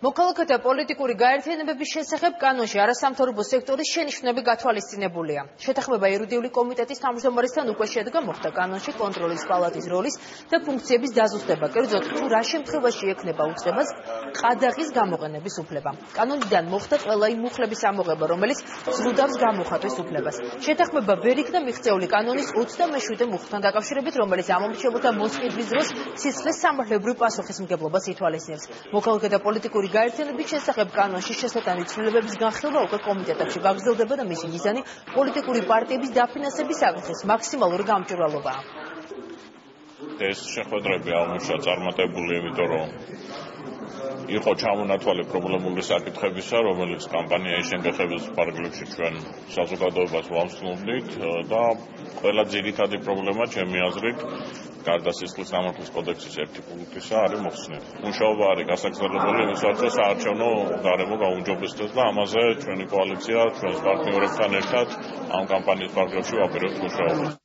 მოქალაქეთა პოლიტიკური გაერთიანებების შესახებ კანონში არასამთავრობო სექტორის შენიშვნები გათვალისწინებულია. შეთანხმება იურიდიული კომიტეტის თავმჯდომარესთან უკვე შედგა, მოხდა კანონში კონტროლის პალატის როლის და ფუნქციების დაზუსტება, კერძოდ თუ რა შემთხვევაში ექნება უწყებას ყადაღის გამოყენების უფლება. კანონიდან მოხდა ყველა იმ მუხლების ამოღება, რომელიც ზრუდავს გამოხატვის უფლებას. შეთანხმება ვერ იქნა მიღწეული კანონის 27 მუხლთან დაკავშირებით, რომელიც ამომრჩეველთა მოსყიდვის დროს სისხლის სამართლებრივ პასუხისმგებლობას ითვალისწინებს. მოქალაქეთა პოლიტიკური გაერთიანების შესახებ კანონში შესატანი ცვლილებების განხილვა უკვე კომიტეტებში გაგრძელდება და მისი მიზანი პოლიტიკური პარტიების დაფინანსების საკითხის მაქსიმალური გამჭვირვალობაა. ეს შეხვედრები აღმოჩნდა წარმატებული, იმიტომ რომ იყო ჩამონათვალე პრობლემული საკითხებისა, რომელიც კამპანიის შენგახების ფარგლებში ჩვენ საზოგადოებას ვამსხმობდით და ყველა ძირითადი პრობლემა ჩემი აზრით გარდა სისხლის სამართლის კოდექსის ერთი პუნქტისა არის მოხსნილი. მუშაობა არის გასაგრძელებელი, იმისათვის რომ საარჩევნო გარემო გაუმჯობესდეს და ამაზე ჩვენი კოალიცია ჩვენს პარტნიორებთან ერთად ამ კამპანიის ფარგლებში ვაპირებთ მუშაობას.